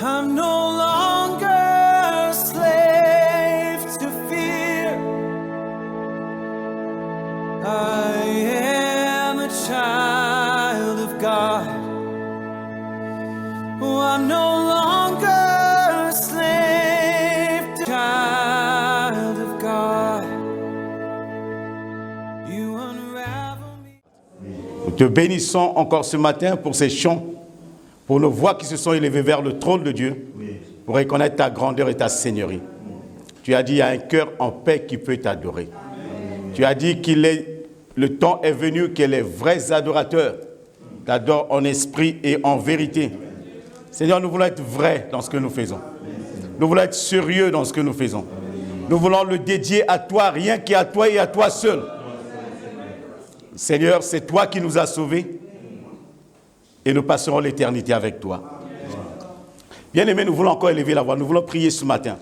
I'm no longer a slave to fear. I am a child of God. Oh, I'm no longer a slave to child of God. You unravel me. Nous te bénissons encore ce matin pour ces chants, pour nos voix qui se sont élevées vers le trône de Dieu, pour reconnaître ta grandeur et ta seigneurie. Tu as dit, il y a un cœur en paix qui peut t'adorer. Tu as dit le temps est venu que les vrais adorateurs t'adorent en esprit et en vérité. Seigneur, nous voulons être vrais dans ce que nous faisons. Nous voulons être sérieux dans ce que nous faisons. Nous voulons le dédier à toi, rien qu'à toi et à toi seul. Seigneur, c'est toi qui nous as sauvés et nous passerons l'éternité avec toi. Bien-aimés, nous voulons encore élever la voix, nous voulons prier ce matin.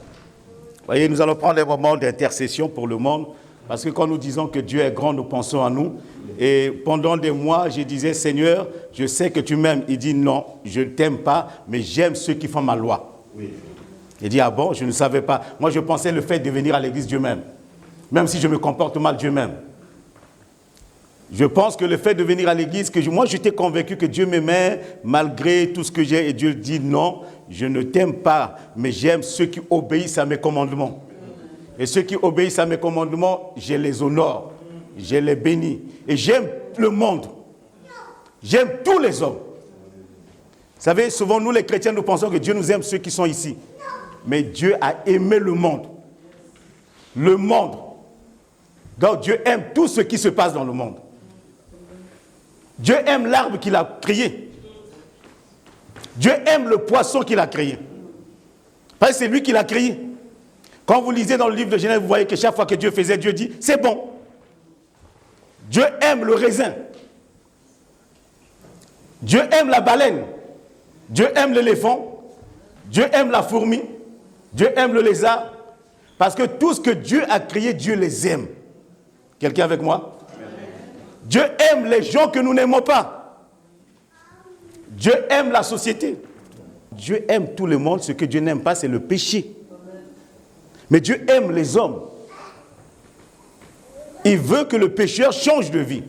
Voyez, nous allons prendre des moments d'intercession pour le monde, parce que quand nous disons que Dieu est grand, nous pensons à nous. Et pendant des mois, je disais, Seigneur, je sais que tu m'aimes. Il dit, non, je ne t'aime pas, mais j'aime ceux qui font ma loi. Oui. Il dit, ah bon, je ne savais pas. Moi, je pensais le fait de venir à l'église, Dieu m'aime. Même si je me comporte mal, Dieu m'aime. Je pense que le fait de venir à l'église, moi j'étais convaincu que Dieu m'aimait malgré tout ce que j'ai. Et Dieu dit, non, je ne t'aime pas, mais j'aime ceux qui obéissent à mes commandements. Et ceux qui obéissent à mes commandements, je les honore, je les bénis. Et j'aime le monde. J'aime tous les hommes. Vous savez, souvent nous les chrétiens, nous pensons que Dieu nous aime ceux qui sont ici. Mais Dieu a aimé le monde. Le monde. Donc Dieu aime tout ce qui se passe dans le monde. Dieu aime l'arbre qu'il a créé. Dieu aime le poisson qu'il a créé. Parce que c'est lui qui l'a créé. Quand vous lisez dans le livre de Genèse, vous voyez que chaque fois que Dieu faisait, Dieu dit, c'est bon. Dieu aime le raisin. Dieu aime la baleine. Dieu aime l'éléphant. Dieu aime la fourmi. Dieu aime le lézard. Parce que tout ce que Dieu a créé, Dieu les aime. Quelqu'un avec moi? Dieu aime les gens que nous n'aimons pas. Dieu aime la société. Dieu aime tout le monde. Ce que Dieu n'aime pas, c'est le péché. Mais Dieu aime les hommes. Il veut que le pécheur change de vie.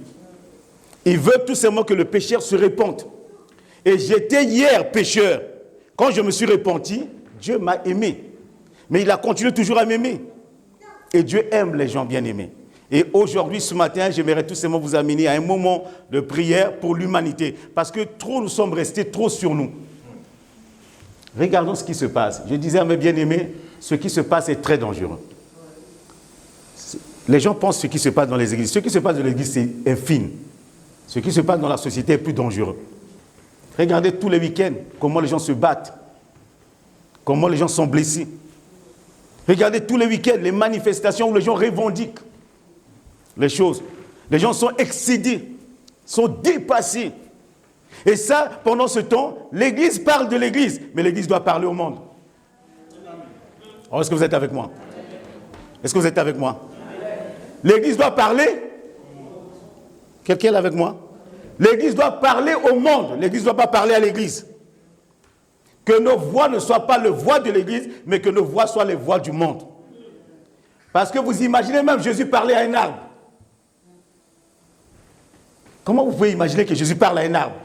Il veut tout simplement que le pécheur se repente. Et j'étais hier pécheur. Quand je me suis repenti, Dieu m'a aimé. Mais il a continué toujours à m'aimer. Et Dieu aime les gens bien-aimés. Et aujourd'hui, ce matin, j'aimerais tout simplement vous amener à un moment de prière pour l'humanité. Parce que trop nous sommes restés trop sur nous. Regardons ce qui se passe. Je disais à mes bien-aimés, ce qui se passe est très dangereux. Les gens pensent ce qui se passe dans les églises. Ce qui se passe dans les églises, c'est infime. Ce qui se passe dans la société est plus dangereux. Regardez tous les week-ends, comment les gens se battent. Comment les gens sont blessés. Regardez tous les week-ends, les manifestations où les gens revendiquent les choses. Les gens sont excédés, sont dépassés. Et ça, pendant ce temps, l'Église parle de l'Église, mais l'Église doit parler au monde. Alors, est-ce que vous êtes avec moi? Est-ce que vous êtes avec moi? L'Église doit parler. Quelqu'un est avec moi? L'Église doit parler au monde. L'Église ne doit pas parler à l'Église. Que nos voix ne soient pas les voix de l'Église, mais que nos voix soient les voix du monde. Parce que vous imaginez même Jésus parler à un arbre. Comment vous pouvez imaginer que Jésus parle à un arbre?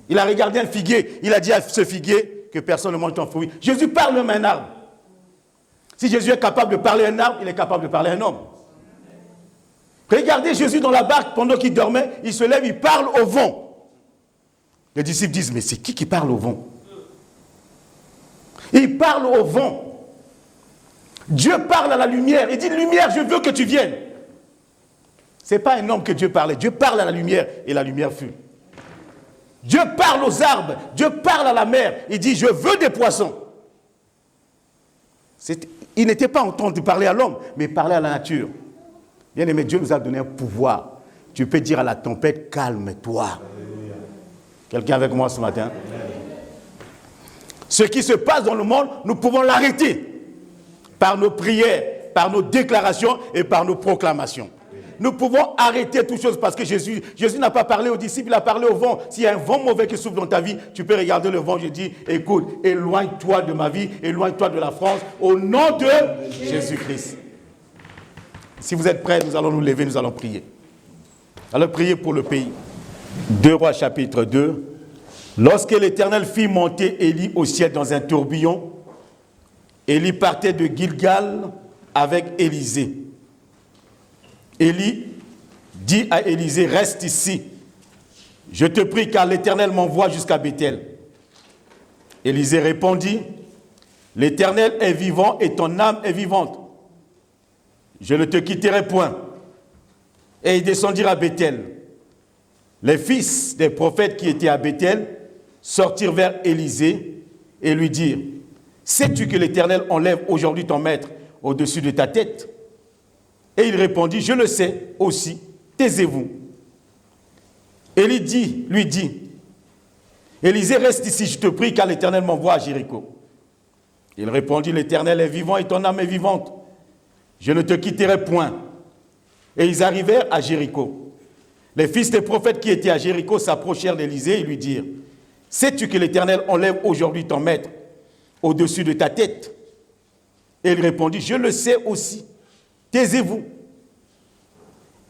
Il a regardé un figuier, il a dit à ce figuier que personne ne mange ton fruit. Jésus parle même à un arbre. Si Jésus est capable de parler à un arbre, il est capable de parler à un homme. Regardez Jésus dans la barque pendant qu'il dormait, il se lève, il parle au vent. Les disciples disent, mais c'est qui parle au vent? Il parle au vent. Dieu parle à la lumière. Il dit, lumière, je veux que tu viennes. Ce n'est pas un homme que Dieu parlait. Dieu parle à la lumière et la lumière fut. Dieu parle aux arbres. Dieu parle à la mer. Il dit, je veux des poissons. Il n'était pas en train de parler à l'homme, mais parler à la nature. Bien aimé, Dieu nous a donné un pouvoir. Tu peux dire à la tempête, calme-toi. Quelqu'un avec moi ce matin? Ce qui se passe dans le monde, nous pouvons l'arrêter par nos prières, par nos déclarations et par nos proclamations. Nous pouvons arrêter toutes choses parce que Jésus n'a pas parlé aux disciples, il a parlé au vent. S'il y a un vent mauvais qui souffle dans ta vie, tu peux regarder le vent. Je dis, écoute, éloigne-toi de ma vie, éloigne-toi de la France, au nom de Jésus-Christ. Si vous êtes prêts, nous allons nous lever, nous allons prier. Allons prier pour le pays. 2 Rois chapitre 2. Lorsque l'Éternel fit monter Élie au ciel dans un tourbillon, Élie partait de Gilgal avec Élisée. Élie dit à Élisée, reste ici. Je te prie car l'Éternel m'envoie jusqu'à Béthel. Élisée répondit, l'Éternel est vivant et ton âme est vivante. Je ne te quitterai point. Et ils descendirent à Béthel. Les fils des prophètes qui étaient à Béthel sortirent vers Élisée et lui dirent, sais-tu que l'Éternel enlève aujourd'hui ton maître au-dessus de ta tête? Et il répondit, je le sais aussi, taisez-vous. Élie lui dit, Élisée, reste ici, je te prie, car l'Éternel m'envoie à Jéricho. Il répondit, l'Éternel est vivant et ton âme est vivante. Je ne te quitterai point. Et ils arrivèrent à Jéricho. Les fils des prophètes qui étaient à Jéricho s'approchèrent d'Élisée et lui dirent, sais-tu que l'Éternel enlève aujourd'hui ton maître au-dessus de ta tête? Et il répondit, je le sais aussi, taisez-vous.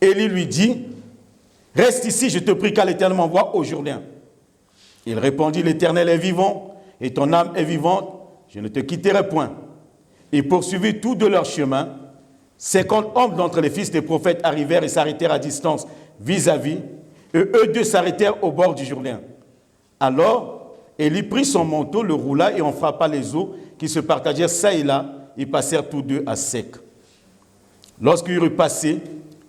Élie lui dit, reste ici, je te prie, car l'Éternel m'envoie aujourd'hui. Il répondit, l'Éternel est vivant et ton âme est vivante, je ne te quitterai point. Ils poursuivirent tout de leur chemin. 50 hommes d'entre les fils des prophètes arrivèrent et s'arrêtèrent à distance vis-à-vis, et eux deux s'arrêtèrent au bord du Jourdain. Alors, Élie prit son manteau, le roula et en frappa les eaux qui se partagèrent çà et là. Ils passèrent tous deux à sec. Lorsqu'ils eurent passé,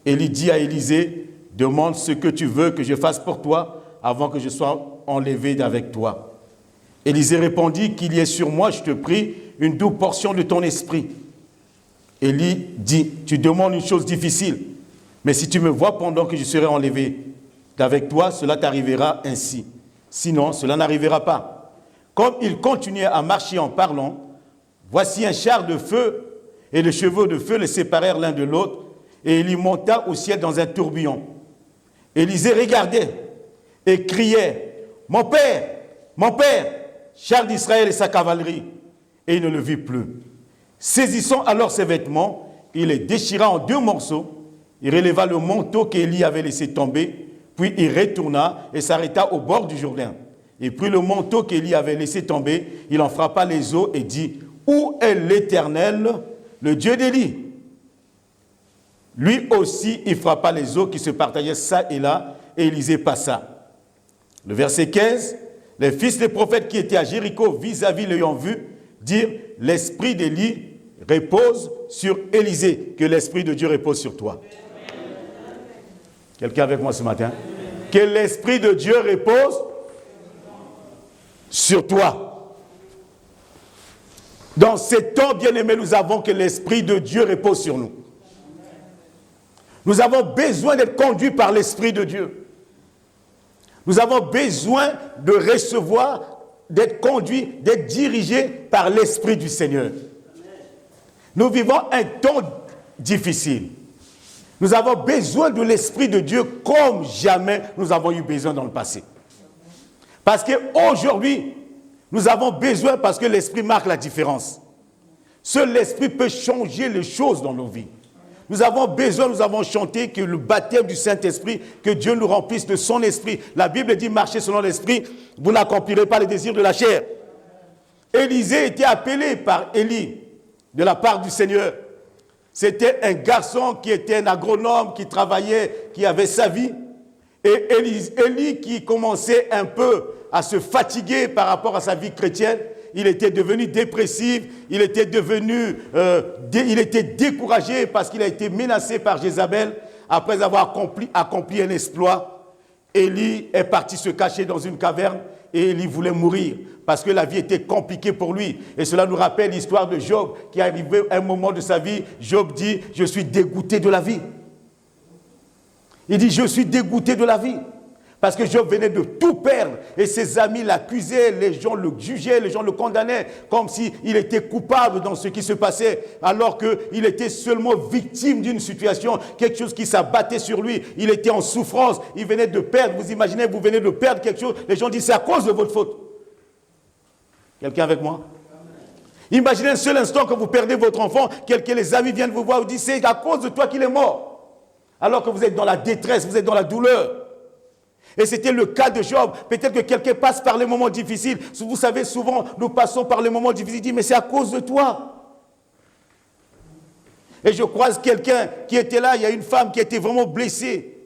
Élie dit à Élisée, demande ce que tu veux que je fasse pour toi avant que je sois enlevé avec toi. Élisée répondit, qu'il y ait sur moi, je te prie, une double portion de ton esprit. Élie dit, tu demandes une chose difficile, mais si tu me vois pendant que je serai enlevé d'avec toi, cela t'arrivera ainsi. Sinon, cela n'arrivera pas. Comme il continuait à marcher en parlant, voici un char de feu et les chevaux de feu les séparèrent l'un de l'autre, et Élie monta au ciel dans un tourbillon. Élisée regardait et criait, mon père, char d'Israël et sa cavalerie. Et il ne le vit plus. Saisissant alors ses vêtements, il les déchira en 2 morceaux. Il releva le manteau qu'Élie avait laissé tomber, puis il retourna et s'arrêta au bord du Jourdain. Il prit le manteau qu'Élie avait laissé tomber, il en frappa les eaux et dit, où est l'Éternel, le Dieu d'Élie? Lui aussi, il frappa les eaux qui se partageaient çà et là, et Élisée passa. Le verset 15, les fils des prophètes qui étaient à Jéricho vis-à-vis l'ayant vu, dirent, l'esprit d'Élie repose sur Élisée, que l'esprit de Dieu repose sur toi. Quelqu'un avec moi ce matin? Que l'esprit de Dieu repose sur toi. Dans ces temps, bien-aimés, nous avons que l'esprit de Dieu repose sur nous. Nous avons besoin d'être conduits par l'esprit de Dieu. Nous avons besoin de recevoir, d'être conduits, d'être dirigés par l'esprit du Seigneur. Nous vivons un temps difficile. Nous avons besoin de l'esprit de Dieu comme jamais nous avons eu besoin dans le passé. Parce qu'aujourd'hui, nous avons besoin parce que l'esprit marque la différence. Seul l'esprit peut changer les choses dans nos vies. Nous avons besoin, nous avons chanté que le baptême du Saint-Esprit, que Dieu nous remplisse de son esprit. La Bible dit, marchez selon l'esprit, vous n'accomplirez pas les désirs de la chair. Élisée était appelé par Élie, de la part du Seigneur. C'était un garçon qui était un agronome, qui travaillait, qui avait sa vie. Et Élie qui commençait un peu à se fatiguer par rapport à sa vie chrétienne, il était devenu dépressif, il était découragé parce qu'il a été menacé par Jézabel. Après avoir accompli un exploit, Élie est parti se cacher dans une caverne et Élie voulait mourir parce que la vie était compliquée pour lui. Et cela nous rappelle l'histoire de Job qui est arrivé à un moment de sa vie. Job dit, je suis dégoûté de la vie. Il dit, je suis dégoûté de la vie. Parce que Job venait de tout perdre et ses amis l'accusaient, les gens le jugeaient, les gens le condamnaient comme s'il était coupable dans ce qui se passait alors qu'il était seulement victime d'une situation, quelque chose qui s'abattait sur lui. Il était en souffrance, il venait de perdre. Vous imaginez, vous venez de perdre quelque chose, les gens disent c'est à cause de votre faute. Quelqu'un avec moi? Imaginez un seul instant que vous perdez votre enfant, les amis viennent vous voir et vous disent c'est à cause de toi qu'il est mort. Alors que vous êtes dans la détresse, vous êtes dans la douleur. Et c'était le cas de Job. Peut-être que quelqu'un passe par les moments difficiles. Vous savez, souvent, nous passons par les moments difficiles. Il dit, mais c'est à cause de toi. Et je croise quelqu'un qui était là. Il y a une femme qui était vraiment blessée.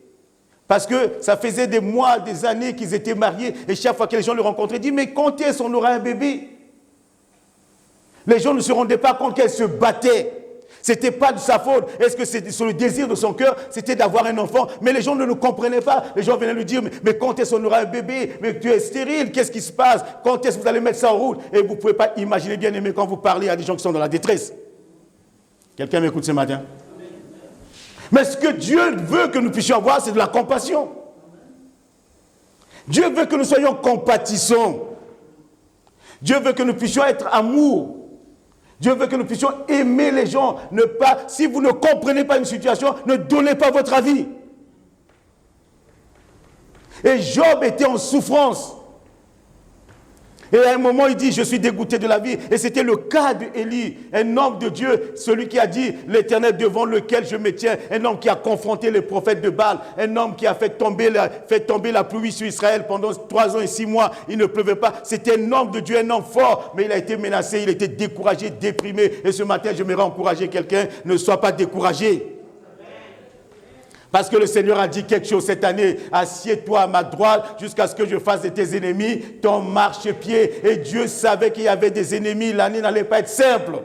Parce que ça faisait des mois, des années qu'ils étaient mariés. Et chaque fois que les gens le rencontraient, ils disaient, mais quand est-ce qu'on aura un bébé? Les gens ne se rendaient pas compte qu'elle se battait. Ce n'était pas de sa faute. Est-ce que c'était sur le désir de son cœur? C'était d'avoir un enfant. Mais les gens ne le comprenaient pas. Les gens venaient lui dire, mais quand est-ce qu'on aura un bébé? Mais tu es stérile, qu'est-ce qui se passe? Quand est-ce que vous allez mettre ça en route? Et vous ne pouvez pas imaginer, bien aimé, quand vous parlez à des gens qui sont dans la détresse. Quelqu'un m'écoute ce matin? Mais ce que Dieu veut que nous puissions avoir, c'est de la compassion. Dieu veut que nous soyons compatissants. Dieu veut que nous puissions être amour. Dieu veut que nous puissions aimer les gens. Si vous ne comprenez pas une situation, ne donnez pas votre avis. Et Job était en souffrance. Et à un moment, il dit, je suis dégoûté de la vie. Et c'était le cas d'Élie, un homme de Dieu, celui qui a dit, l'Éternel devant lequel je me tiens, un homme qui a confronté les prophètes de Baal, un homme qui a fait tomber la pluie sur Israël pendant 3 ans et 6 mois. Il ne pleuvait pas. C'était un homme de Dieu, un homme fort, mais il a été menacé, il était découragé, déprimé. Et ce matin, j'aimerais encourager quelqu'un, ne sois pas découragé. Parce que le Seigneur a dit quelque chose cette année. Assieds-toi à ma droite jusqu'à ce que je fasse de tes ennemis ton marchepied. Et Dieu savait qu'il y avait des ennemis. L'année n'allait pas être simple.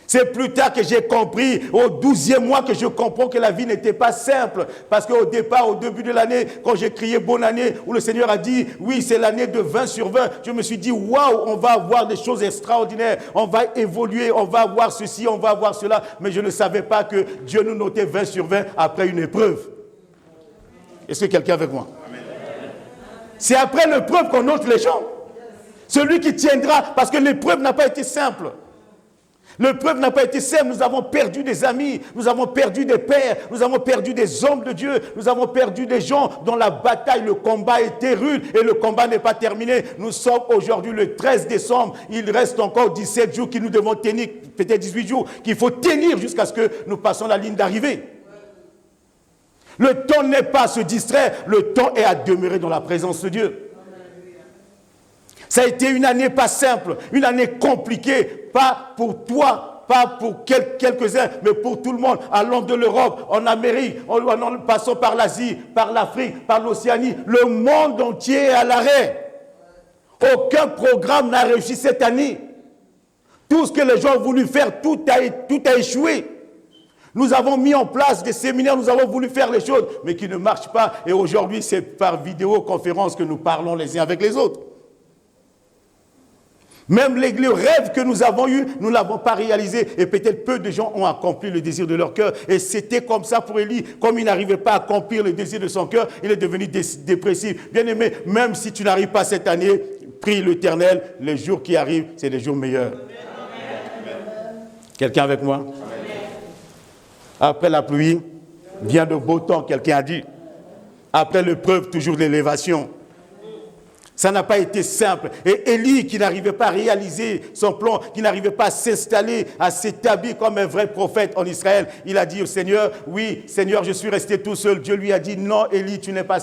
C'est plus tard que j'ai compris, au 12e mois, que je comprends que la vie n'était pas simple. Parce qu'au départ, au début de l'année, quand j'ai crié bonne année, où le Seigneur a dit, oui, c'est l'année de 20 sur 20, je me suis dit, waouh, on va avoir des choses extraordinaires, on va évoluer, on va avoir ceci, on va avoir cela. Mais je ne savais pas que Dieu nous notait 20 sur 20 après une épreuve. Est-ce que quelqu'un est avec moi? C'est après l'épreuve qu'on note les gens. Celui qui tiendra, parce que l'épreuve n'a pas été simple. L'épreuve n'a pas été simple, nous avons perdu des amis, nous avons perdu des pères, nous avons perdu des hommes de Dieu, nous avons perdu des gens dont la bataille, le combat était rude et le combat n'est pas terminé. Nous sommes aujourd'hui le 13 décembre, il reste encore 17 jours que nous devons tenir, peut-être 18 jours, qu'il faut tenir jusqu'à ce que nous passions la ligne d'arrivée. Le temps n'est pas à se distraire, le temps est à demeurer dans la présence de Dieu. Ça a été une année pas simple, une année compliquée, pas pour toi, pas pour quelques-uns, mais pour tout le monde, allant de l'Europe, en Amérique, en passant par l'Asie, par l'Afrique, par l'Océanie, le monde entier est à l'arrêt. Aucun programme n'a réussi cette année. Tout ce que les gens ont voulu faire, tout a échoué. Nous avons mis en place des séminaires, nous avons voulu faire les choses, mais qui ne marchent pas. Et aujourd'hui, c'est par vidéoconférence que nous parlons les uns avec les autres. Même le rêve que nous avons eu, nous ne l'avons pas réalisé. Et peut-être peu de gens ont accompli le désir de leur cœur. Et c'était comme ça pour Élie. Comme il n'arrivait pas à accomplir le désir de son cœur, il est devenu dépressif. Bien aimé, même si tu n'arrives pas cette année, prie l'Éternel. Les jours qui arrivent, c'est des jours meilleurs. Quelqu'un avec moi? Amen. Après la pluie, vient de beau temps, quelqu'un a dit. Après l'épreuve, toujours l'élévation. Ça n'a pas été simple. Et Élie, qui n'arrivait pas à réaliser son plan, qui n'arrivait pas à s'installer, à s'établir comme un vrai prophète en Israël, il a dit au Seigneur, oui, Seigneur, je suis resté tout seul. Dieu lui a dit, non, Élie, tu n'es pas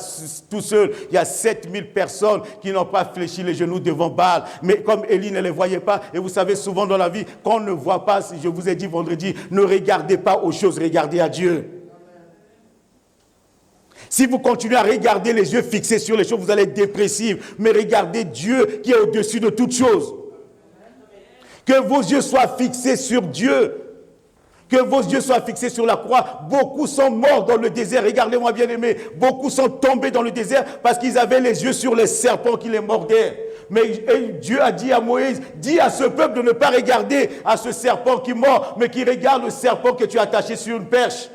tout seul. Il y a 7000 personnes qui n'ont pas fléchi les genoux devant Baal. Mais comme Élie ne les voyait pas, et vous savez, souvent dans la vie, quand on ne voit pas, je vous ai dit vendredi, ne regardez pas aux choses, regardez à Dieu. Si vous continuez à regarder les yeux fixés sur les choses, vous allez être dépressif. Mais regardez Dieu qui est au-dessus de toutes choses. Que vos yeux soient fixés sur Dieu. Que vos yeux soient fixés sur la croix. Beaucoup sont morts dans le désert. Regardez-moi bien aimé. Beaucoup sont tombés dans le désert parce qu'ils avaient les yeux sur les serpents qui les mordaient. Mais Dieu a dit à Moïse, dis à ce peuple de ne pas regarder à ce serpent qui mord, mais qui regarde le serpent que tu as attaché sur une perche.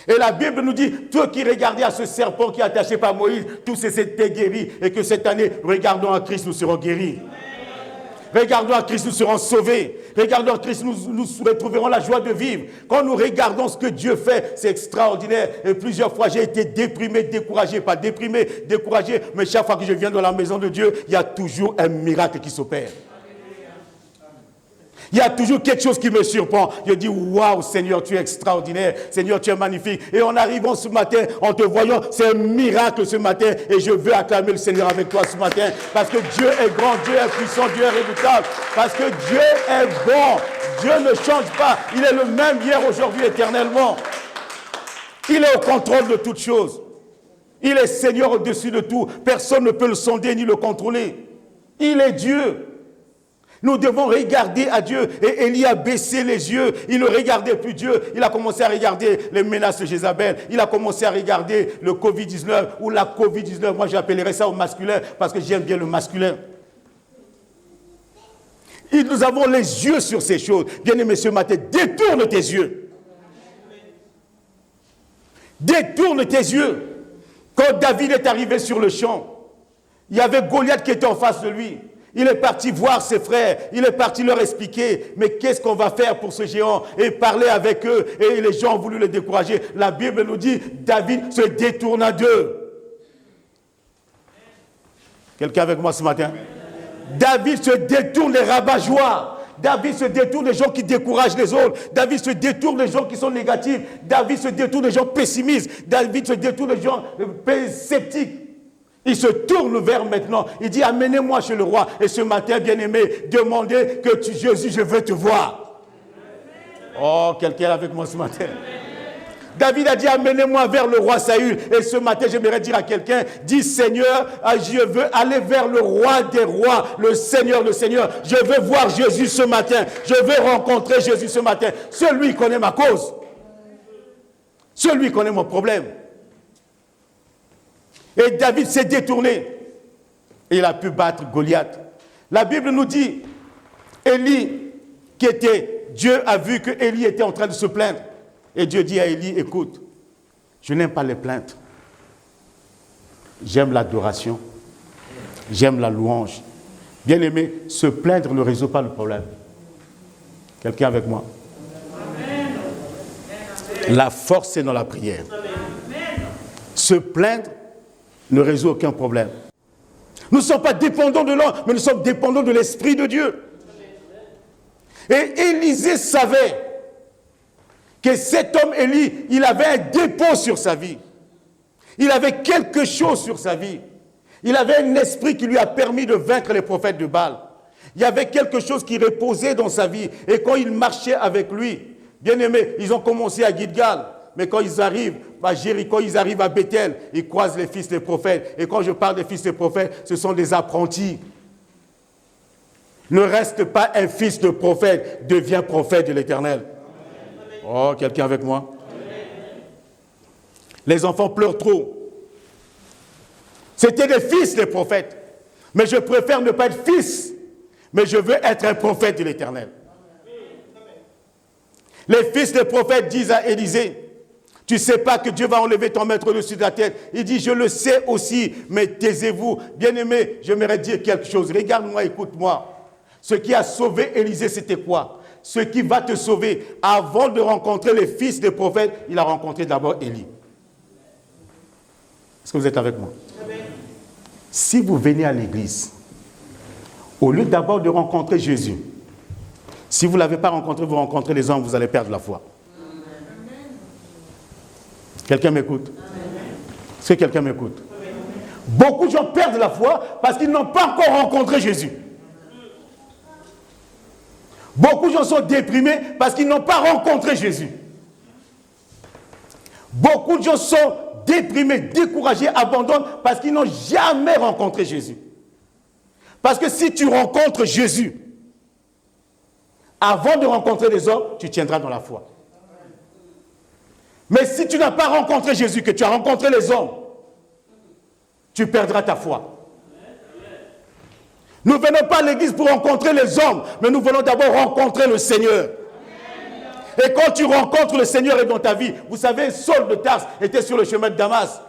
Et la Bible nous dit, toi qui regardez à ce serpent qui est attaché par Moïse, tous ces étaient guéris. Et que cette année, regardons à Christ, nous serons guéris. Regardons à Christ, nous serons sauvés. Regardons à Christ, nous retrouverons la joie de vivre. Quand nous regardons ce que Dieu fait, c'est extraordinaire. Et plusieurs fois, j'ai été déprimé, découragé. Pas déprimé, découragé. Mais chaque fois que je viens dans la maison de Dieu, il y a toujours un miracle qui s'opère. Il y a toujours quelque chose qui me surprend. Je dis, waouh, Seigneur, tu es extraordinaire. Seigneur, tu es magnifique. Et en arrivant ce matin, en te voyant, c'est un miracle ce matin. Et je veux acclamer le Seigneur avec toi ce matin. Parce que Dieu est grand, Dieu est puissant, Dieu est redoutable. Parce que Dieu est bon. Dieu ne change pas. Il est le même hier, aujourd'hui, éternellement. Il est au contrôle de toutes choses. Il est Seigneur au-dessus de tout. Personne ne peut le sonder ni le contrôler. Il est Dieu. Nous devons regarder à Dieu. Et Élie a baissé les yeux. Il ne regardait plus Dieu. Il a commencé à regarder les menaces de Jézabel. Il a commencé à regarder le Covid-19 ou la Covid-19. Moi, j'appellerais ça au masculin parce que j'aime bien le masculin. Et nous avons les yeux sur ces choses. Bien-aimé, ce matin, détourne tes yeux. Détourne tes yeux. Quand David est arrivé sur le champ, il y avait Goliath qui était en face de lui. Il est parti voir ses frères, il est parti leur expliquer, mais qu'est-ce qu'on va faire pour ce géant? Et parler avec eux, et les gens ont voulu le décourager. La Bible nous dit, David se détourna d'eux. Quelqu'un avec moi ce matin? David se détourne des rabat-joie. David se détourne des gens qui découragent les autres. David se détourne des gens qui sont négatifs. David se détourne des gens pessimistes. David se détourne des gens sceptiques. Il se tourne vers maintenant. Il dit, amenez-moi chez le roi. Et ce matin, bien-aimé, demandez que Jésus, je veux te voir. Oh, quelqu'un est avec moi ce matin. David a dit, amenez-moi vers le roi Saül. Et ce matin, j'aimerais dire à quelqu'un, dis Seigneur, je veux aller vers le roi des rois, le Seigneur. Je veux voir Jésus ce matin. Je veux rencontrer Jésus ce matin. Celui qui connaît ma cause. Celui qui connaît mon problème. Et David s'est détourné. Et il a pu battre Goliath. La Bible nous dit, Élie, Dieu a vu que Élie était en train de se plaindre. Et Dieu dit à Élie, écoute, je n'aime pas les plaintes. J'aime l'adoration. J'aime la louange. Bien aimé, se plaindre ne résout pas le problème. Quelqu'un avec moi? La force est dans la prière. Se plaindre ne résout aucun problème. Nous ne sommes pas dépendants de l'homme, mais nous sommes dépendants de l'Esprit de Dieu. Et Élisée savait que cet homme Élie, il avait un dépôt sur sa vie. Il avait quelque chose sur sa vie. Il avait un esprit qui lui a permis de vaincre les prophètes de Baal. Il y avait quelque chose qui reposait dans sa vie. Et quand il marchait avec lui, bien aimé, ils ont commencé à Gilgal. Mais quand ils arrivent à Jéricho, ils arrivent à Bethel, ils croisent les fils des prophètes. Et quand je parle des fils des prophètes, ce sont des apprentis. Ne reste pas un fils de prophète, deviens prophète de l'Éternel. Oh, quelqu'un avec moi? Les enfants pleurent trop. C'était des fils des prophètes. Mais je préfère ne pas être fils, mais je veux être un prophète de l'Éternel. Les fils des prophètes disent à Élisée, tu ne sais pas que Dieu va enlever ton maître au-dessus de la tête. Il dit, je le sais aussi, mais taisez-vous. Bien-aimé, j'aimerais dire quelque chose. Regarde-moi, écoute-moi. Ce qui a sauvé Élisée, c'était quoi? Ce qui va te sauver, avant de rencontrer les fils des prophètes, il a rencontré d'abord Élie. Est-ce que vous êtes avec moi? Si vous venez à l'église, au lieu d'abord de rencontrer Jésus, si vous ne l'avez pas rencontré, vous rencontrez les hommes, vous allez perdre la foi. Quelqu'un m'écoute? Est-ce que quelqu'un m'écoute? Beaucoup de gens perdent la foi parce qu'ils n'ont pas encore rencontré Jésus. Beaucoup de gens sont déprimés parce qu'ils n'ont pas rencontré Jésus. Beaucoup de gens sont déprimés, découragés, abandonnent parce qu'ils n'ont jamais rencontré Jésus. Parce que si tu rencontres Jésus, avant de rencontrer les hommes, tu tiendras dans la foi. Mais si tu n'as pas rencontré Jésus, que tu as rencontré les hommes, tu perdras ta foi. Nous ne venons pas à l'église pour rencontrer les hommes, mais nous venons d'abord rencontrer le Seigneur. Et quand tu rencontres le Seigneur dans ta vie, vous savez, Saul de Tarse était sur le chemin de Damas.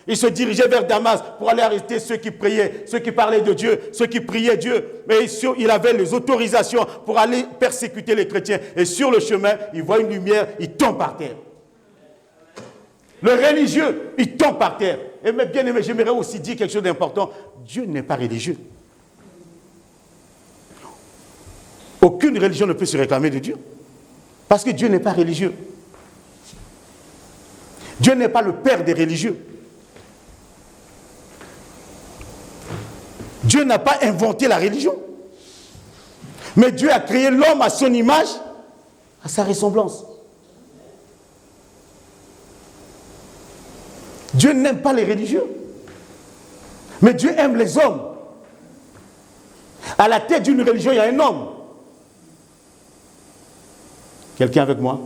Il se dirigeait vers Damas pour aller arrêter ceux qui priaient, ceux qui parlaient de Dieu, ceux qui priaient Dieu. Mais il avait les autorisations pour aller persécuter les chrétiens. Et sur le chemin, il voit une lumière, il tombe par terre. Le religieux, il tombe par terre. Et mais bien aimé, j'aimerais aussi dire quelque chose d'important. Dieu n'est pas religieux. Aucune religion ne peut se réclamer de Dieu. Parce que Dieu n'est pas religieux. Dieu n'est pas le père des religieux. Dieu n'a pas inventé la religion. Mais Dieu a créé l'homme à son image, à sa ressemblance. Dieu n'aime pas les religieux. Mais Dieu aime les hommes. À la tête d'une religion, il y a un homme. Quelqu'un avec moi?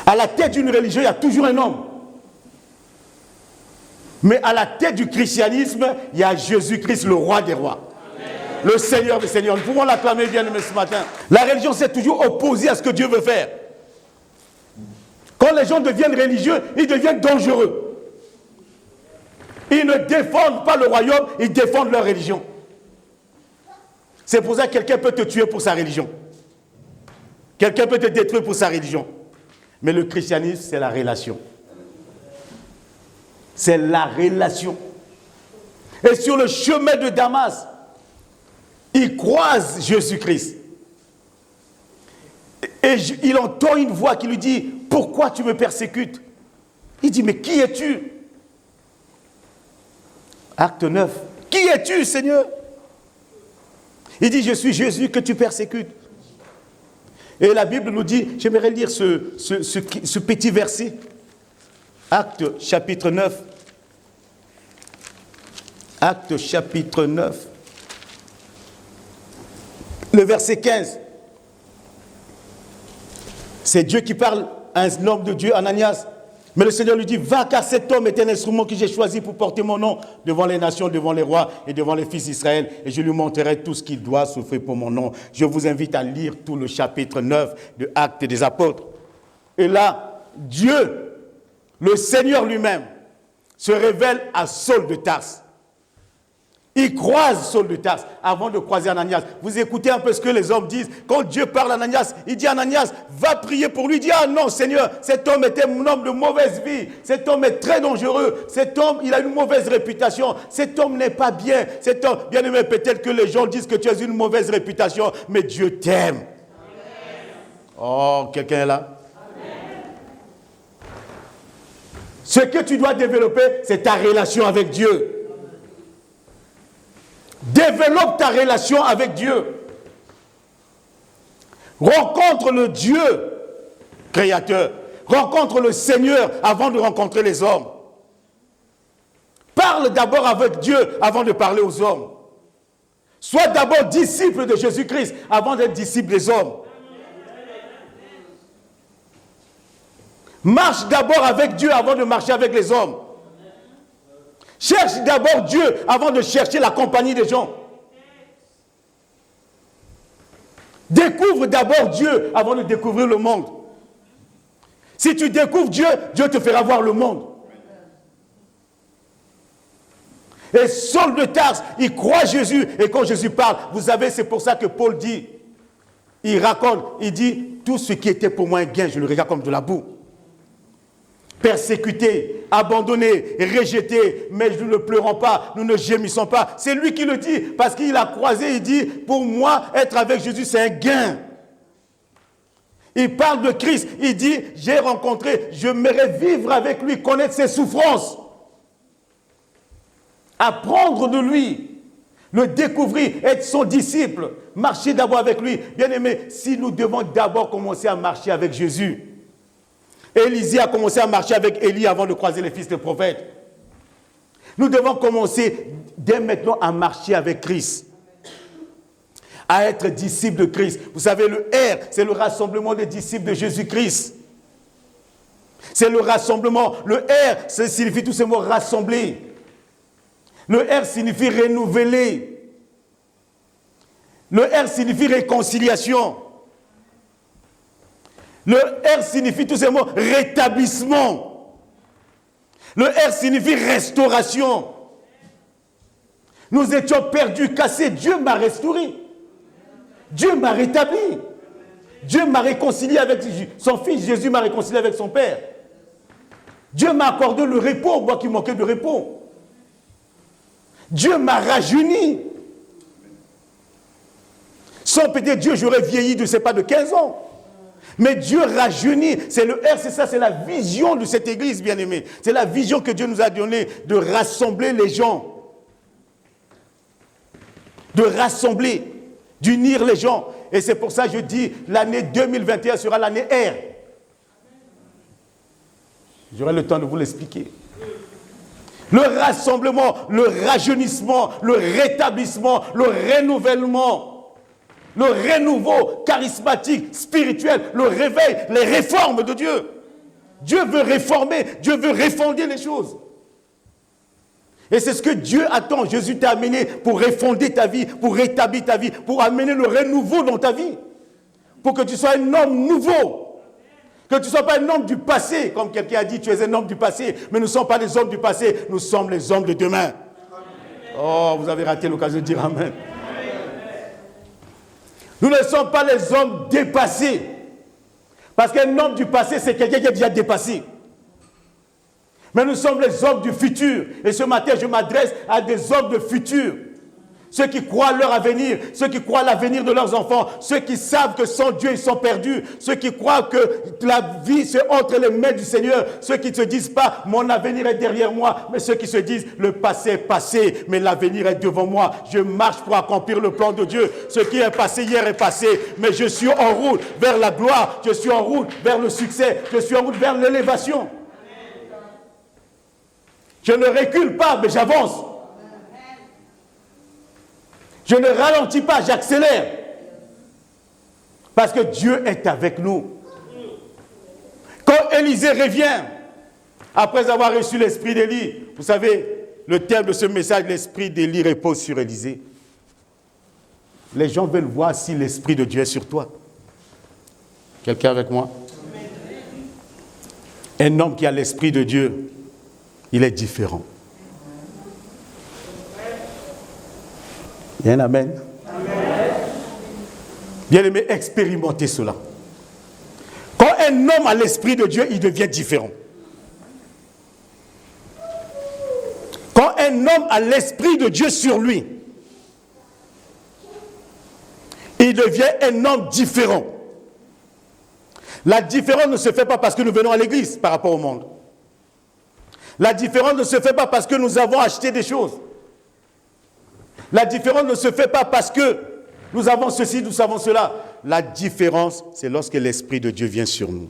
À la tête d'une religion, il y a toujours un homme. Mais à la tête du christianisme, il y a Jésus-Christ, le roi des rois. Amen. Le Seigneur des seigneurs. Nous pouvons l'acclamer bien aimé ce matin. La religion s'est toujours opposée à ce que Dieu veut faire. Quand les gens deviennent religieux, ils deviennent dangereux. Ils ne défendent pas le royaume, ils défendent leur religion. C'est pour ça que quelqu'un peut te tuer pour sa religion. Quelqu'un peut te détruire pour sa religion. Mais le christianisme, c'est la relation. C'est la relation. Et sur le chemin de Damas, il croise Jésus-Christ. Et il entend une voix qui lui dit, « Pourquoi tu me persécutes ?» Il dit, « Mais qui es-tu » Acte 9. « Qui es-tu, Seigneur ?» Il dit, « Je suis Jésus que tu persécutes. » Et la Bible nous dit, j'aimerais lire ce petit verset. Acte chapitre 9. Acte chapitre 9. Le verset 15. C'est Dieu qui parle à un homme de Dieu, Ananias. Mais le Seigneur lui dit, va car cet homme est un instrument que j'ai choisi pour porter mon nom devant les nations, devant les rois et devant les fils d'Israël. Et je lui montrerai tout ce qu'il doit souffrir pour mon nom. Je vous invite à lire tout le chapitre 9 de Actes des Apôtres. Et là, Dieu, le Seigneur lui-même, se révèle à Saul de Tarse. Il croise Saul de Tarse avant de croiser Ananias. Vous écoutez un peu ce que les hommes disent. Quand Dieu parle à Ananias, il dit à Ananias, va prier pour lui. Il dit, ah non Seigneur, cet homme était un homme de mauvaise vie. Cet homme est très dangereux. Cet homme, il a une mauvaise réputation. Cet homme n'est pas bien. Cet homme, bien aimé, peut-être que les gens disent que tu as une mauvaise réputation, mais Dieu t'aime. Oh, quelqu'un est là? Amen. Ce que tu dois développer, c'est ta relation avec Dieu. Développe ta relation avec Dieu. Rencontre le Dieu créateur. Rencontre le Seigneur avant de rencontrer les hommes. Parle d'abord avec Dieu avant de parler aux hommes. Sois d'abord disciple de Jésus-Christ avant d'être disciple des hommes. Marche d'abord avec Dieu avant de marcher avec les hommes. Cherche d'abord Dieu avant de chercher la compagnie des gens. Découvre d'abord Dieu avant de découvrir le monde. Si tu découvres Dieu, Dieu te fera voir le monde. Et Saul de Tarse, il croit Jésus. Et quand Jésus parle, vous savez, c'est pour ça que Paul dit, il raconte, il dit, tout ce qui était pour moi un gain, je le regarde comme de la boue. Persécuté, abandonné, rejeté, mais nous ne pleurons pas, nous ne gémissons pas. C'est lui qui le dit, parce qu'il a croisé, il dit, pour moi, être avec Jésus, c'est un gain. Il parle de Christ, il dit, j'ai rencontré, j'aimerais vivre avec lui, connaître ses souffrances. Apprendre de lui, le découvrir, être son disciple, marcher d'abord avec lui. Bien aimé, si nous devons d'abord commencer à marcher avec Jésus, Élisée a commencé à marcher avec Élie avant de croiser les fils des prophètes. Nous devons commencer dès maintenant à marcher avec Christ. À être disciples de Christ. Vous savez, le R, c'est le rassemblement des disciples de Jésus-Christ. C'est le rassemblement. Le R, ça signifie tout ce mot rassembler. Le R signifie renouveler. Le R signifie réconciliation. Le R signifie tout simplement rétablissement. Le R signifie restauration. Nous étions perdus, cassés. Dieu m'a restauré. Dieu m'a rétabli. Dieu m'a réconcilié avec son fils. Jésus m'a réconcilié avec son Père. Dieu m'a accordé le repos, moi qui manquais de repos. Dieu m'a rajeuni. Sans peut-être Dieu, j'aurais vieilli, je ne sais pas, de 15 ans. Mais Dieu rajeunit. C'est le R, c'est ça, c'est la vision de cette église, bien-aimée. C'est la vision que Dieu nous a donnée de rassembler les gens. De rassembler, d'unir les gens. Et c'est pour ça que je dis, l'année 2021 sera l'année R. J'aurai le temps de vous l'expliquer. Le rassemblement, le rajeunissement, le rétablissement, le renouvellement, le renouveau charismatique, spirituel, le réveil, les réformes de Dieu. Dieu veut réformer, Dieu veut refonder les choses. Et c'est ce que Dieu attend. Jésus t'a amené pour refonder ta vie, pour rétablir ta vie, pour amener le renouveau dans ta vie. Pour que tu sois un homme nouveau. Que tu ne sois pas un homme du passé, comme quelqu'un a dit, tu es un homme du passé. Mais nous ne sommes pas les hommes du passé, nous sommes les hommes de demain. Oh, vous avez raté l'occasion de dire Amen. Nous ne sommes pas les hommes dépassés. Parce qu'un homme du passé, c'est quelqu'un qui est déjà dépassé. Mais nous sommes les hommes du futur. Et ce matin, je m'adresse à des hommes de futur. Ceux qui croient leur avenir, ceux qui croient l'avenir de leurs enfants, ceux qui savent que sans Dieu, ils sont perdus, ceux qui croient que la vie, c'est entre les mains du Seigneur, ceux qui ne se disent pas, mon avenir est derrière moi, mais ceux qui se disent, le passé est passé, mais l'avenir est devant moi. Je marche pour accomplir le plan de Dieu. Ce qui est passé hier est passé, mais je suis en route vers la gloire, je suis en route vers le succès, je suis en route vers l'élévation. Je ne recule pas, mais j'avance. Je ne ralentis pas, j'accélère. Parce que Dieu est avec nous. Quand Élisée revient, après avoir reçu l'esprit d'Élie, vous savez, le thème de ce message, l'esprit d'Élie repose sur Élisée. Les gens veulent voir si l'esprit de Dieu est sur toi. Quelqu'un avec moi? Un homme qui a l'esprit de Dieu, il est différent. Il y a un amen. Bien-aimé, expérimentez cela. Quand un homme a l'esprit de Dieu, il devient différent. Quand un homme a l'esprit de Dieu sur lui, il devient un homme différent. La différence ne se fait pas parce que nous venons à l'église par rapport au monde. La différence ne se fait pas parce que nous avons acheté des choses. La différence ne se fait pas parce que nous avons ceci, nous avons cela. La différence, c'est lorsque l'Esprit de Dieu vient sur nous.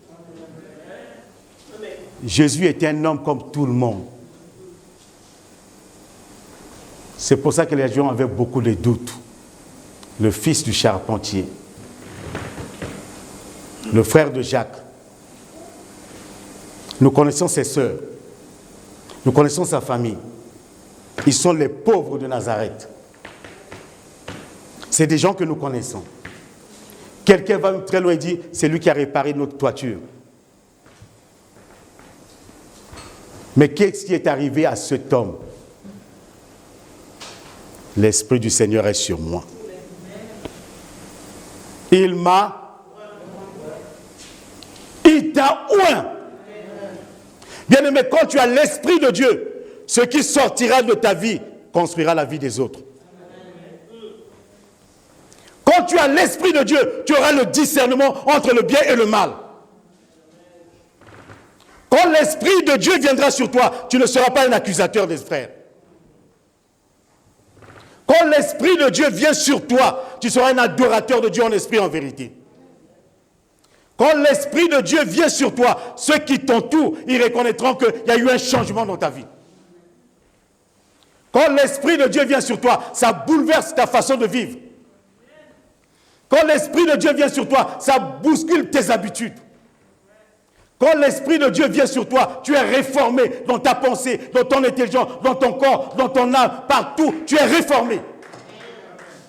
Jésus était un homme comme tout le monde. C'est pour ça que les gens avaient beaucoup de doutes. Le fils du charpentier, le frère de Jacques. Nous connaissons ses sœurs. Nous connaissons sa famille. Ils sont les pauvres de Nazareth. C'est des gens que nous connaissons. Quelqu'un va très loin et dit, c'est lui qui a réparé notre toiture. Mais qu'est-ce qui est arrivé à cet homme? L'Esprit du Seigneur est sur moi. Il t'a oint. Bien-aimé, quand tu as l'Esprit de Dieu, ce qui sortira de ta vie construira la vie des autres. Quand tu as l'Esprit de Dieu, tu auras le discernement entre le bien et le mal. Quand l'Esprit de Dieu viendra sur toi, tu ne seras pas un accusateur des frères. Quand l'Esprit de Dieu vient sur toi, tu seras un adorateur de Dieu en esprit et en vérité. Quand l'Esprit de Dieu vient sur toi, ceux qui t'entourent, ils reconnaîtront qu'il y a eu un changement dans ta vie. Quand l'Esprit de Dieu vient sur toi, ça bouleverse ta façon de vivre. Quand l'Esprit de Dieu vient sur toi, ça bouscule tes habitudes. Quand l'Esprit de Dieu vient sur toi, tu es réformé dans ta pensée, dans ton intelligence, dans ton corps, dans ton âme, partout, tu es réformé.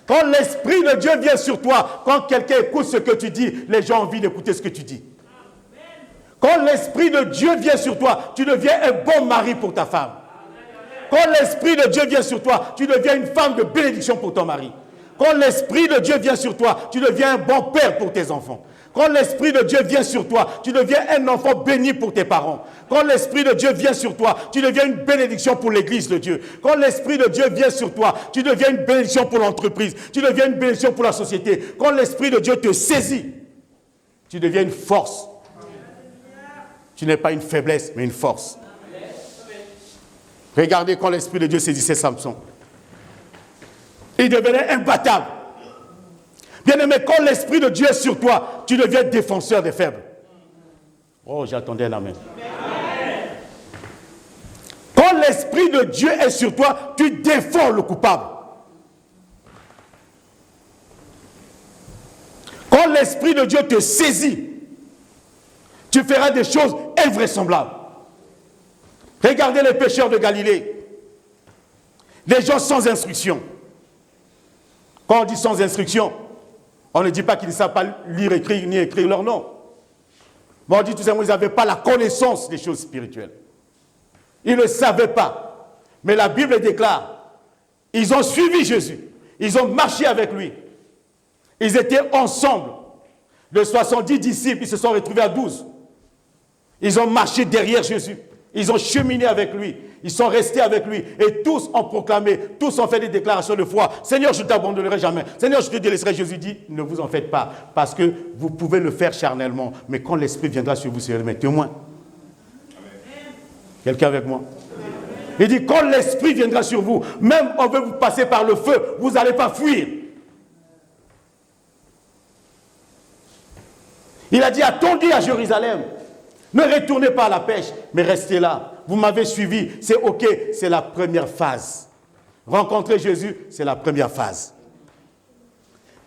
Quand l'Esprit de Dieu vient sur toi, quand quelqu'un écoute ce que tu dis, les gens ont envie d'écouter ce que tu dis. Quand l'Esprit de Dieu vient sur toi, tu deviens un bon mari pour ta femme. Quand l'Esprit de Dieu vient sur toi, tu deviens une femme de bénédiction pour ton mari. Quand l'Esprit de Dieu vient sur toi, tu deviens un bon père pour tes enfants. Quand l'Esprit de Dieu vient sur toi, tu deviens un enfant béni pour tes parents. Quand l'Esprit de Dieu vient sur toi, tu deviens une bénédiction pour l'Église de Dieu. Quand l'Esprit de Dieu vient sur toi, tu deviens une bénédiction pour l'entreprise. Tu deviens une bénédiction pour la société. Quand l'Esprit de Dieu te saisit, tu deviens une force. Tu n'es pas une faiblesse, mais une force. Regardez quand l'Esprit de Dieu saisissait Samson. Il devenait imbattable. Bien-aimé, quand l'Esprit de Dieu est sur toi, tu deviens défenseur des faibles. Oh, j'attendais un amen. Quand l'Esprit de Dieu est sur toi, tu défends le coupable. Quand l'Esprit de Dieu te saisit, tu feras des choses invraisemblables. Regardez les pécheurs de Galilée. Des gens sans instruction. Quand on dit sans instruction, on ne dit pas qu'ils ne savent pas lire, écrire, ni écrire leur nom. Mais on dit tout simplement qu'ils n'avaient pas la connaissance des choses spirituelles. Ils ne savaient pas. Mais la Bible déclare, ils ont suivi Jésus. Ils ont marché avec lui. Ils étaient ensemble. De 70 disciples, ils se sont retrouvés à 12. Ils ont marché derrière Jésus. Ils ont cheminé avec lui. Ils sont restés avec lui. Et tous ont proclamé, tous ont fait des déclarations de foi. Seigneur, je ne t'abandonnerai jamais. Seigneur, je te délaisserai. Jésus dit, ne vous en faites pas. Parce que vous pouvez le faire charnellement. Mais quand l'Esprit viendra sur vous, serez mes témoins. Quelqu'un avec moi? Il dit, quand l'Esprit viendra sur vous, même on veut vous passer par le feu, vous n'allez pas fuir. Il a dit, attendez à Jérusalem. Ne retournez pas à la pêche, mais restez là. Vous m'avez suivi, c'est ok, c'est la première phase. Rencontrer Jésus, c'est la première phase.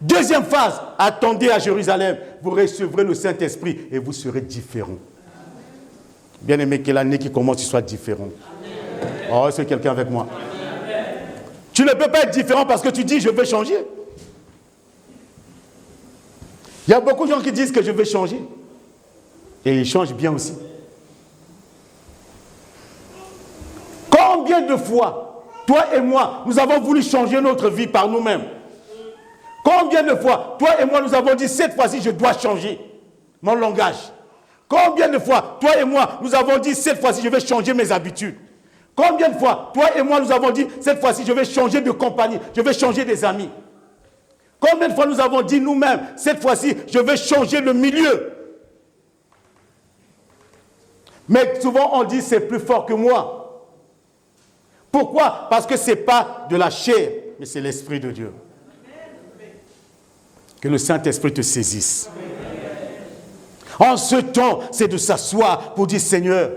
Deuxième phase, attendez à Jérusalem. Vous recevrez le Saint-Esprit et vous serez différents. Bien aimé, que l'année qui commence, tu sois différent. Oh, c'est quelqu'un avec moi. Tu ne peux pas être différent parce que tu dis, je veux changer. Il y a beaucoup de gens qui disent que je veux changer. Et ils changent bien aussi. Combien de fois, toi et moi, nous avons voulu changer notre vie par nous-mêmes? Combien de fois, toi et moi, nous avons dit, cette fois-ci, je dois changer mon langage? Combien de fois, toi et moi, nous avons dit, cette fois-ci, je vais changer mes habitudes? Combien de fois, toi et moi, nous avons dit, cette fois-ci, je vais changer de compagnie, je vais changer des amis? Combien de fois nous avons dit nous-mêmes, cette fois-ci, je vais changer le milieu? Mais souvent, on dit, c'est plus fort que moi. Pourquoi? Parce que ce n'est pas de la chair, mais c'est l'Esprit de Dieu. Que le Saint-Esprit te saisisse. En ce temps, c'est de s'asseoir pour dire, Seigneur,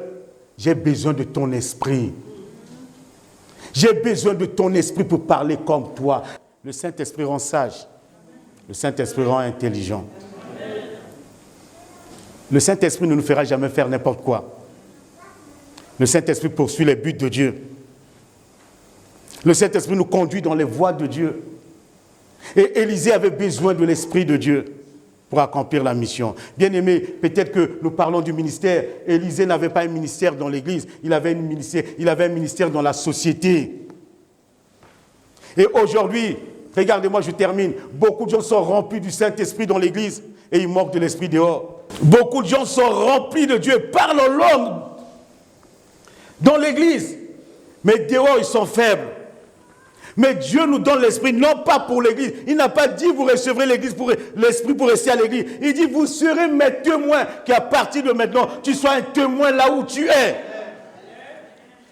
j'ai besoin de ton esprit. J'ai besoin de ton esprit pour parler comme toi. Le Saint-Esprit rend sage. Le Saint-Esprit rend intelligent. Le Saint-Esprit ne nous fera jamais faire n'importe quoi. Le Saint-Esprit poursuit les buts de Dieu. Le Saint-Esprit nous conduit dans les voies de Dieu. Et Élisée avait besoin de l'Esprit de Dieu pour accomplir la mission. Bien aimé, peut-être que nous parlons du ministère. Élisée n'avait pas un ministère dans l'Église, il avait un ministère dans la société. Et aujourd'hui, regardez-moi, je termine, beaucoup de gens sont remplis du Saint-Esprit dans l'Église et ils moquent de l'Esprit dehors. Beaucoup de gens sont remplis de Dieu, parlent en langue dans l'Église, mais dehors ils sont faibles. Mais Dieu nous donne l'Esprit, non pas pour l'Église. Il n'a pas dit vous recevrez l'Esprit pour rester à l'Église. Il dit vous serez mes témoins, qu'à partir de maintenant, tu sois un témoin là où tu es.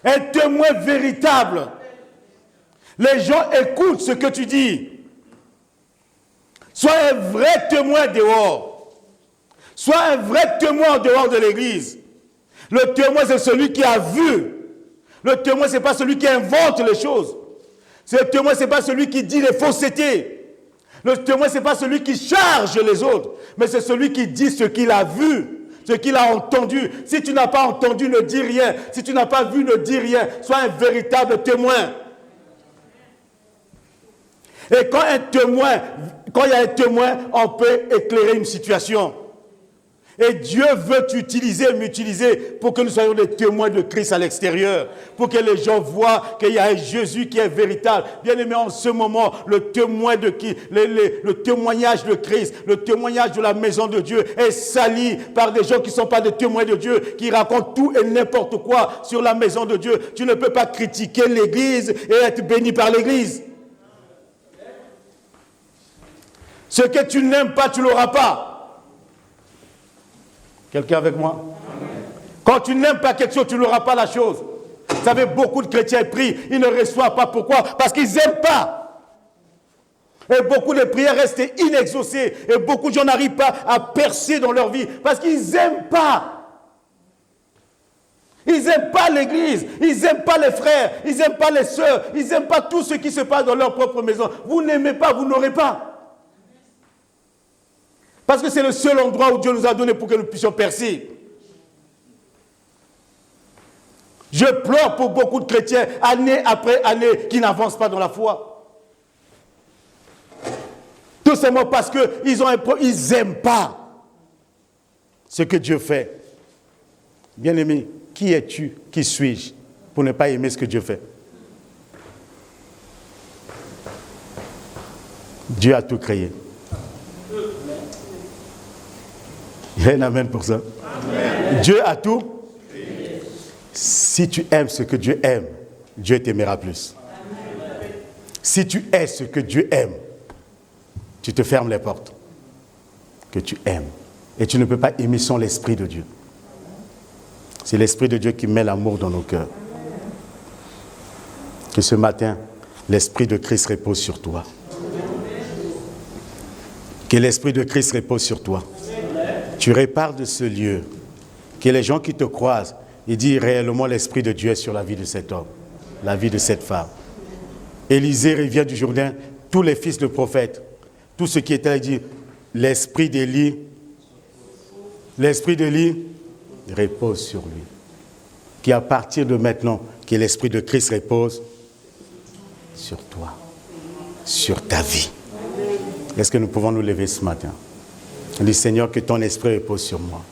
Un témoin véritable. Les gens écoutent ce que tu dis. Sois un vrai témoin dehors. Sois un vrai témoin en dehors de l'Église. Le témoin, c'est celui qui a vu. Le témoin, ce n'est pas celui qui invente les choses. Le témoin, ce n'est pas celui qui dit les faussetés. Le témoin, ce n'est pas celui qui charge les autres, mais c'est celui qui dit ce qu'il a vu, ce qu'il a entendu. Si tu n'as pas entendu, ne dis rien. Si tu n'as pas vu, ne dis rien. Sois un véritable témoin. Et quand il y a un témoin, on peut éclairer une situation. Et Dieu veut t'utiliser, m'utiliser pour que nous soyons des témoins de Christ à l'extérieur. Pour que les gens voient qu'il y a un Jésus qui est véritable. Bien aimé, en ce moment, le témoignage de Christ, le témoignage de la maison de Dieu est sali par des gens qui ne sont pas des témoins de Dieu, qui racontent tout et n'importe quoi sur la maison de Dieu. Tu ne peux pas critiquer l'Église et être béni par l'Église. Ce que tu n'aimes pas, tu ne l'auras pas. Quelqu'un avec moi? Quand tu n'aimes pas quelque chose, tu n'auras pas la chose. Vous savez, beaucoup de chrétiens prient, ils ne reçoivent pas. Pourquoi? Parce qu'ils n'aiment pas. Et beaucoup de prières restent inexaucées. Et beaucoup de gens n'arrivent pas à percer dans leur vie parce qu'ils n'aiment pas. Ils n'aiment pas l'église, ils n'aiment pas les frères, ils n'aiment pas les sœurs, ils n'aiment pas tout ce qui se passe dans leur propre maison. Vous n'aimez pas, vous n'aurez pas. Parce que c'est le seul endroit où Dieu nous a donné pour que nous puissions percer. Je pleure pour beaucoup de chrétiens, année après année, qui n'avancent pas dans la foi. Tout simplement parce qu'ils n'aiment pas ce que Dieu fait. Bien-aimé, qui es-tu, qui suis-je pour ne pas aimer ce que Dieu fait? Dieu a tout créé. Il y a un amen pour ça. Amen. Dieu a tout. Si tu aimes ce que Dieu aime, Dieu t'aimera plus. Amen. Si tu hais ce que Dieu aime, tu te fermes les portes. Que tu aimes. Et tu ne peux pas aimer sans l'Esprit de Dieu. C'est l'Esprit de Dieu qui met l'amour dans nos cœurs. Que ce matin, l'Esprit de Christ repose sur toi. Que l'Esprit de Christ repose sur toi. Tu repars de ce lieu, que les gens qui te croisent, ils disent réellement l'Esprit de Dieu est sur la vie de cet homme, la vie de cette femme. Élisée revient du Jourdain, tous les fils de prophètes, tout ce qui était là, il dit l'Esprit d'Élie repose sur lui. Qu'à partir de maintenant, que l'Esprit de Christ repose sur toi, sur ta vie. Est-ce que nous pouvons nous lever ce matin? On dit, Seigneur, que ton esprit repose sur moi.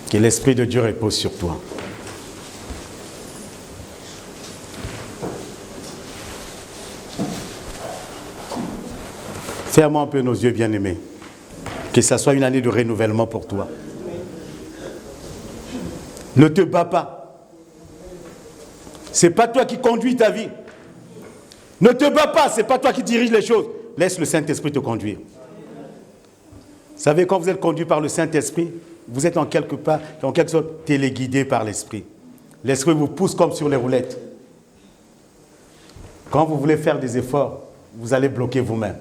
Que l'Esprit de Dieu repose sur toi. Fermons un peu nos yeux, bien-aimés. Que ça soit une année de renouvellement pour toi. Ne te bats pas. Ce n'est pas toi qui conduis ta vie. Ne te bats pas, ce n'est pas toi qui dirige les choses. Laisse le Saint-Esprit te conduire. Vous savez, quand vous êtes conduit par le Saint-Esprit, vous êtes en quelque sorte téléguidé par l'Esprit. L'Esprit vous pousse comme sur les roulettes. Quand vous voulez faire des efforts, vous allez bloquer vous-même.